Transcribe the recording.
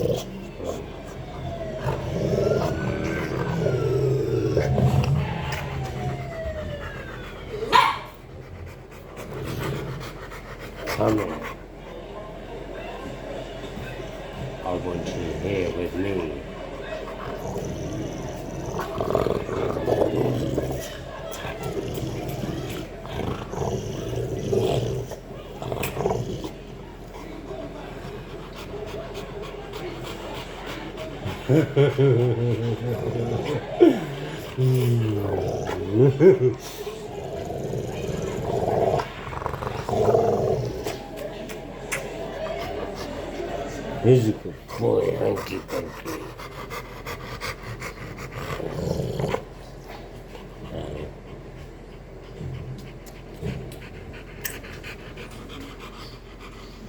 Come on. I want you here with me. He's a good boy, hanky panky.